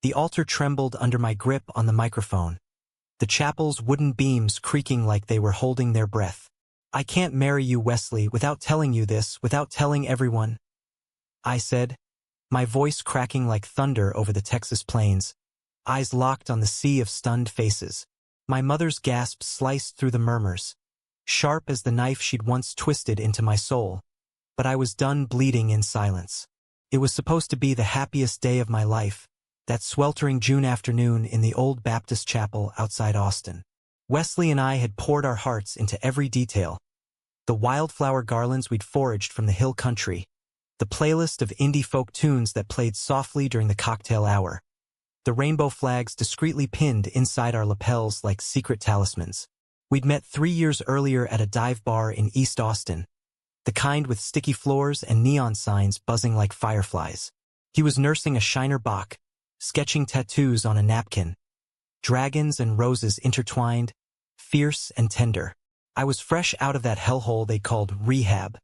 The altar trembled under my grip on the microphone, the chapel's wooden beams creaking like they were holding their breath. "I can't marry you, Wesley, without telling you this, without telling everyone," I said, my voice cracking like thunder over the Texas plains, eyes locked on the sea of stunned faces. My mother's gasp sliced through the murmurs, sharp as the knife she'd once twisted into my soul. But I was done bleeding in silence. It was supposed to be the happiest day of my life, that sweltering June afternoon in the old Baptist chapel outside Austin. Wesley and I had poured our hearts into every detail. The wildflower garlands we'd foraged from the hill country, the playlist of indie folk tunes that played softly during the cocktail hour, the rainbow flags discreetly pinned inside our lapels like secret talismans. We'd met 3 years earlier at a dive bar in East Austin, the kind with sticky floors and neon signs buzzing like fireflies. He was nursing a Shiner Bock, sketching tattoos on a napkin, dragons and roses intertwined, fierce and tender. I was fresh out of that hellhole they called rehab,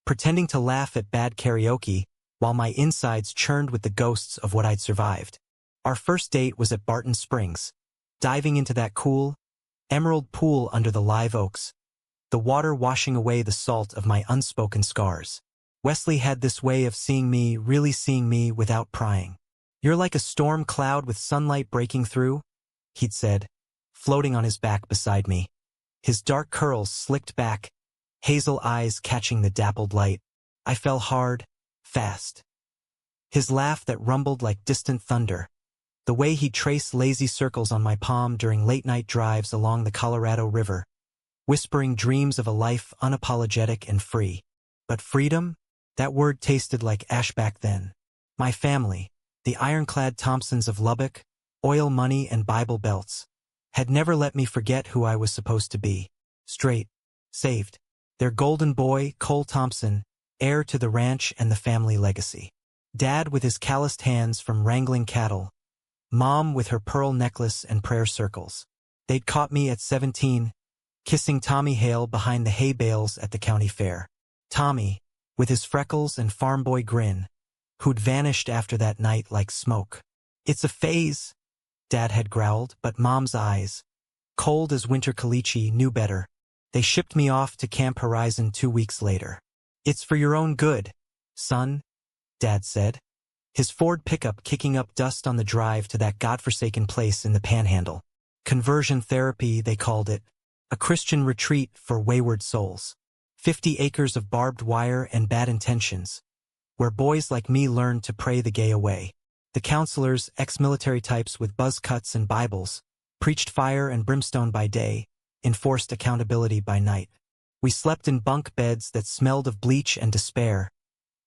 pretending to laugh at bad karaoke while my insides churned with the ghosts of what I'd survived. Our first date was at Barton Springs, diving into that cool, emerald pool under the live oaks, the water washing away the salt of my unspoken scars. Wesley had this way of seeing me, really seeing me without prying. "You're like a storm cloud with sunlight breaking through," he'd said, floating on his back beside me, his dark curls slicked back, hazel eyes catching the dappled light. I fell hard, fast. His laugh that rumbled like distant thunder, the way he traced lazy circles on my palm during late-night drives along the Colorado River, whispering dreams of a life unapologetic and free. But freedom? That word tasted like ash back then. My family, the ironclad Thompsons of Lubbock, oil money and Bible belts, had never let me forget who I was supposed to be. Straight, saved. Their golden boy, Cole Thompson, heir to the ranch and the family legacy. Dad with his calloused hands from wrangling cattle. Mom with her pearl necklace and prayer circles. They'd caught me at 17, kissing Tommy Hale behind the hay bales at the county fair. Tommy, with his freckles and farm boy grin, who'd vanished after that night like smoke. "It's a phase," Dad had growled, but Mom's eyes, cold as winter caliche, knew better. They shipped me off to Camp Horizon 2 weeks later. "It's for your own good, son," Dad said, his Ford pickup kicking up dust on the drive to that godforsaken place in the Panhandle. Conversion therapy, they called it, a Christian retreat for wayward souls. 50 acres of barbed wire and bad intentions, where boys like me learned to pray the gay away. The counselors, ex-military types with buzz cuts and Bibles, preached fire and brimstone by day, enforced accountability by night. We slept in bunk beds that smelled of bleach and despair,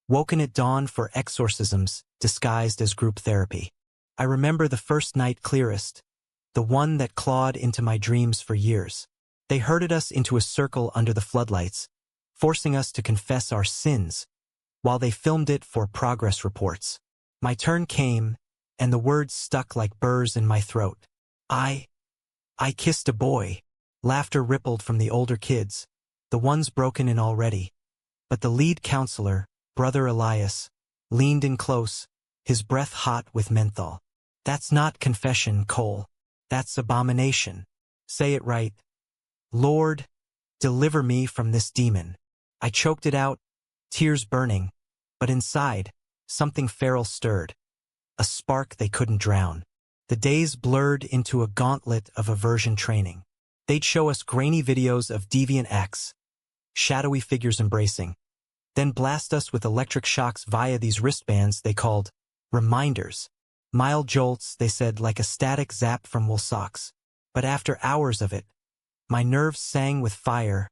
woken at dawn for exorcisms disguised as group therapy. I remember the first night clearest, the one that clawed into my dreams for years. They herded us into a circle under the floodlights, forcing us to confess our sins, while they filmed it for progress reports. My turn came, and the words stuck like burrs in my throat. I kissed a boy. Laughter rippled from the older kids, the ones broken in already. But the lead counselor, Brother Elias, leaned in close, his breath hot with menthol. "That's not confession, Cole. That's abomination. Say it right. Lord, deliver me from this demon." I choked it out, tears burning, but inside, something feral stirred, a spark they couldn't drown. The days blurred into a gauntlet of aversion training. They'd show us grainy videos of deviant acts, shadowy figures embracing, then blast us with electric shocks via these wristbands they called reminders. Mild jolts, they said, like a static zap from wool socks. But after hours of it, my nerves sang with fire,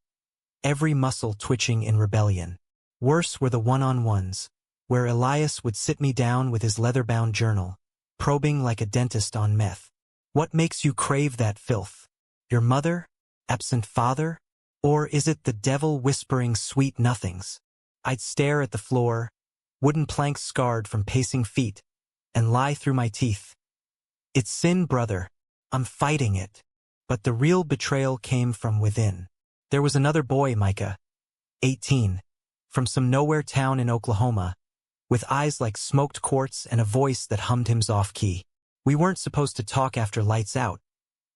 every muscle twitching in rebellion. Worse were the one-on-ones, where Elias would sit me down with his leather-bound journal, probing like a dentist on meth. "What makes you crave that filth? Your mother? Absent father? Or is it the devil whispering sweet nothings?" I'd stare at the floor, wooden planks scarred from pacing feet, and lie through my teeth. "It's sin, brother. I'm fighting it." But the real betrayal came from within. There was another boy, Micah, 18, from some nowhere town in Oklahoma, with eyes like smoked quartz and a voice that hummed hymns off-key. We weren't supposed to talk after lights out,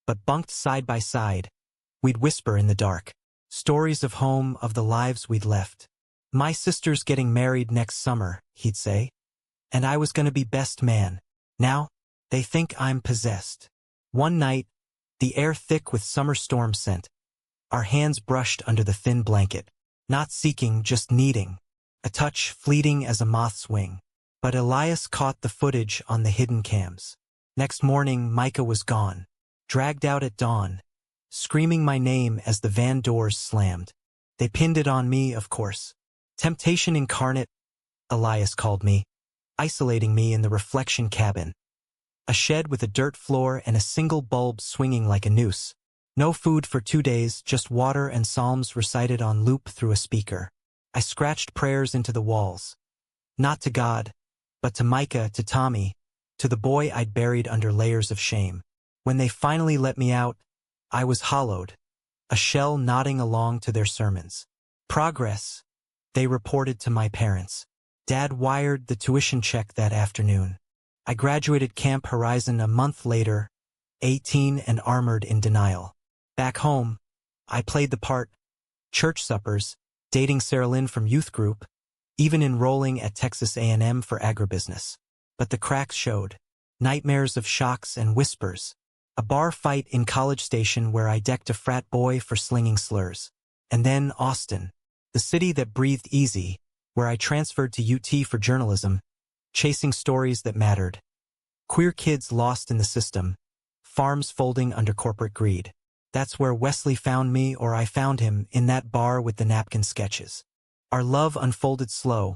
but bunked side by side, we'd whisper in the dark. Stories of home, of the lives we'd left. My sister's getting married next summer, he'd say. And I was gonna be best man. Now, they think I'm possessed. One night, the air thick with summer storm scent, our hands brushed under the thin blanket. Not seeking, just needing. A touch fleeting as a moth's wing. But Elias caught the footage on the hidden cams. Next morning, Micah was gone. Dragged out at dawn, screaming my name as the van doors slammed. They pinned it on me, of course. Temptation incarnate, Elias called me, isolating me in the reflection cabin. A shed with a dirt floor and a single bulb swinging like a noose. No food for 2 days, just water and psalms recited on loop through a speaker. I scratched prayers into the walls. Not to God, but to Micah, to Tommy, to the boy I'd buried under layers of shame. When they finally let me out, I was hollowed, a shell nodding along to their sermons. Progress, they reported to my parents. Dad wired the tuition check that afternoon. I graduated Camp Horizon a month later, 18 and armored in denial. Back home, I played the part, church suppers, dating Sarah Lynn from youth group, even enrolling at Texas A&M for agribusiness. But the cracks showed. Nightmares of shocks and whispers. A bar fight in College Station where I decked a frat boy for slinging slurs. And then Austin, the city that breathed easy, where I transferred to UT for journalism, chasing stories that mattered. Queer kids lost in the system, farms folding under corporate greed. That's where Wesley found me, or I found him, in that bar with the napkin sketches. Our love unfolded slow,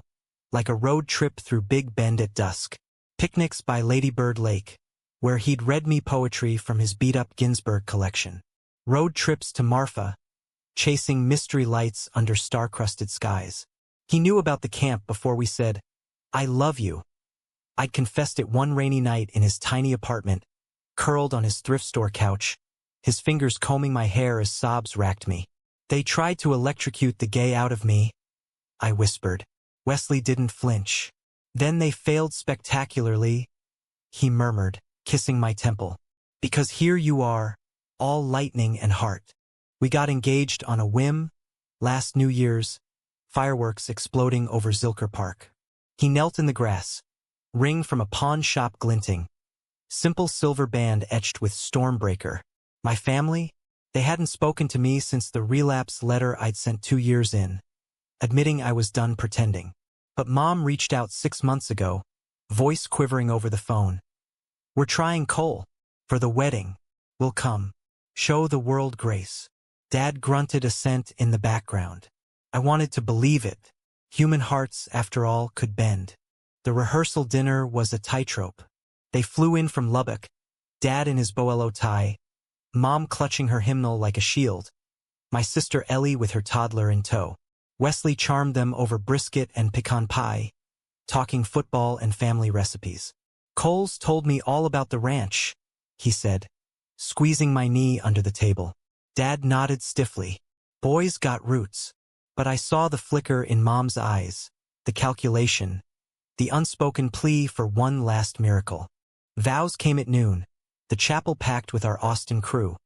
like a road trip through Big Bend at dusk. Picnics by Lady Bird Lake, where he'd read me poetry from his beat-up Ginsberg collection. Road trips to Marfa, chasing mystery lights under star-crusted skies. He knew about the camp before we said, "I love you." I'd confessed it one rainy night in his tiny apartment, curled on his thrift store couch, his fingers combing my hair as sobs racked me. "They tried to electrocute the gay out of me," I whispered. Wesley didn't flinch. "Then they failed spectacularly," he murmured, kissing my temple. "Because here you are, all lightning and heart." We got engaged on a whim, last New Year's, fireworks exploding over Zilker Park. He knelt in the grass, ring from a pawn shop glinting, simple silver band etched with Stormbreaker. My family? They hadn't spoken to me since the relapse letter I'd sent 2 years in, admitting I was done pretending. But Mom reached out 6 months ago, voice quivering over the phone. "We're trying Cole. For the wedding. We'll come. Show the world grace." Dad grunted assent in the background. I wanted to believe it. Human hearts, after all, could bend. The rehearsal dinner was a tightrope. They flew in from Lubbock, Dad in his Boello tie, Mom clutching her hymnal like a shield, my sister Ellie with her toddler in tow. Wesley charmed them over brisket and pecan pie, talking football and family recipes. "Cole's told me all about the ranch," he said, squeezing my knee under the table. Dad nodded stiffly. Boys got roots. But I saw the flicker in Mom's eyes, the calculation, the unspoken plea for one last miracle. Vows came at noon, the chapel packed with our Austin crew.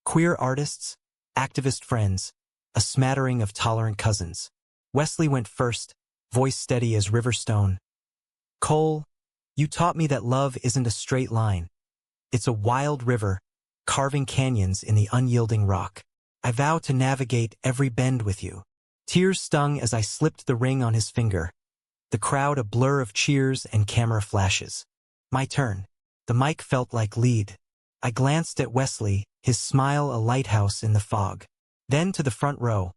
Queer artists, activist friends, a smattering of tolerant cousins. Wesley went first, voice steady as river stone. "Cole, you taught me that love isn't a straight line. It's a wild river, carving canyons in the unyielding rock. I vow to navigate every bend with you." Tears stung as I slipped the ring on his finger, the crowd a blur of cheers and camera flashes. My turn. The mic felt like lead. I glanced at Wesley, his smile a lighthouse in the fog. Then to the front row.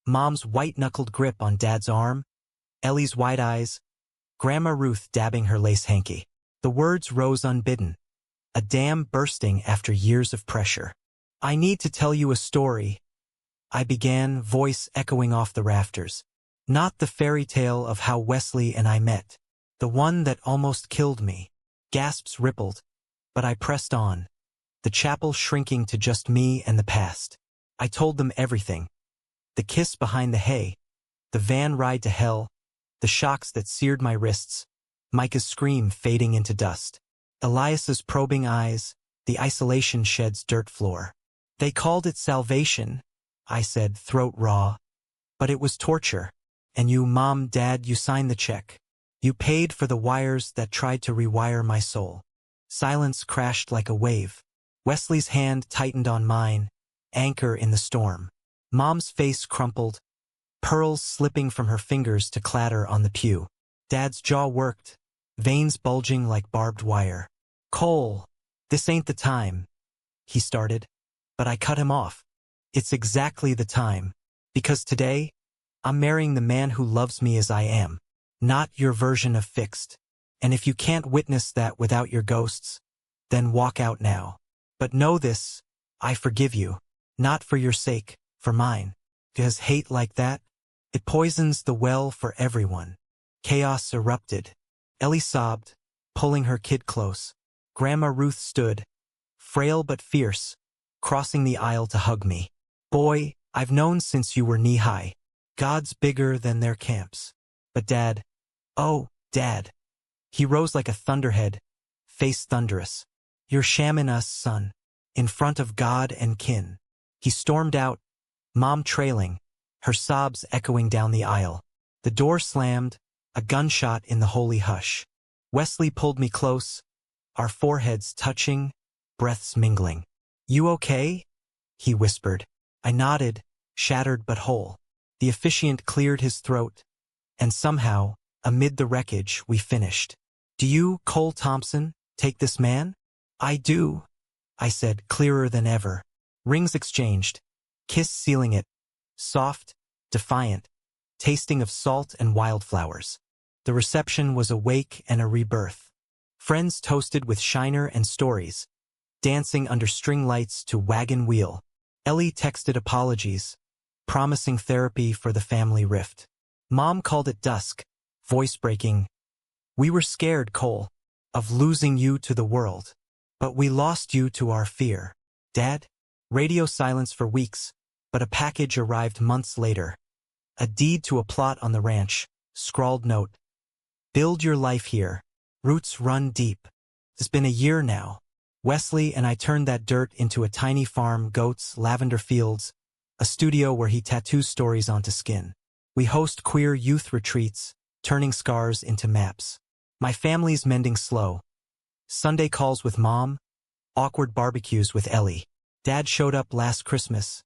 Mom's white-knuckled grip on Dad's arm, Ellie's wide eyes, Grandma Ruth dabbing her lace hanky. The words rose unbidden, a dam bursting after years of pressure. "I need to tell you a story," I began, voice echoing off the rafters. "Not the fairy tale of how Wesley and I met. The one that almost killed me." Gasps rippled, but I pressed on, the chapel shrinking to just me and the past. I told them everything. The kiss behind the hay, the van ride to hell, the shocks that seared my wrists, Micah's scream fading into dust. Elias's probing eyes, the isolation shed's dirt floor. They called it salvation, I said, throat raw. But it was torture. And you, Mom, Dad, you signed the check. You paid for the wires that tried to rewire my soul. Silence crashed like a wave. Wesley's hand tightened on mine, anchor in the storm. Mom's face crumpled, pearls slipping from her fingers to clatter on the pew. Dad's jaw worked, veins bulging like barbed wire. Cole, this ain't the time, he started, but I cut him off. It's exactly the time, because today, I'm marrying the man who loves me as I am, not your version of fixed. And if you can't witness that without your ghosts, then walk out now. But know this, I forgive you, not for your sake, for mine. Because hate like that, it poisons the well for everyone. Chaos erupted. Ellie sobbed, pulling her kid close. Grandma Ruth stood, frail but fierce, crossing the aisle to hug me. Boy, I've known since you were knee-high. God's bigger than their camps. But Dad, oh, Dad. He rose like a thunderhead, face thunderous. You're shamming us, son, in front of God and kin. He stormed out, Mom trailing, her sobs echoing down the aisle. The door slammed, a gunshot in the holy hush. Wesley pulled me close, our foreheads touching, breaths mingling. You okay? He whispered. I nodded, shattered but whole. The officiant cleared his throat, and somehow, amid the wreckage, we finished. Do you, Cole Thompson, take this man? I do, I said, clearer than ever. Rings exchanged, kiss sealing it, soft, defiant, tasting of salt and wildflowers. The reception was a wake and a rebirth. Friends toasted with Shiner and stories, dancing under string lights to Wagon Wheel. Ellie texted apologies, promising therapy for the family rift. Mom called it dusk, voice breaking. We were scared, Cole, of losing you to the world. But we lost you to our fear. Dad? Radio silence for weeks, but a package arrived months later. A deed to a plot on the ranch, scrawled note. Build your life here. Roots run deep. It's been a year now. Wesley and I turned that dirt into a tiny farm, goats, lavender fields, a studio where he tattoos stories onto skin. We host queer youth retreats, turning scars into maps. My family's mending slow. Sunday calls with Mom, awkward barbecues with Ellie. Dad showed up last Christmas.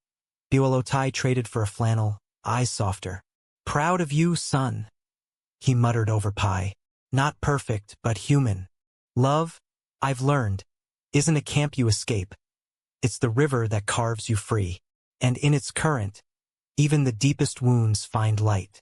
Buelotai traded for a flannel, eyes softer. Proud of you, son, he muttered over pie. Not perfect, but human. Love, I've learned, isn't a camp you escape. It's the river that carves you free. And in its current, even the deepest wounds find light.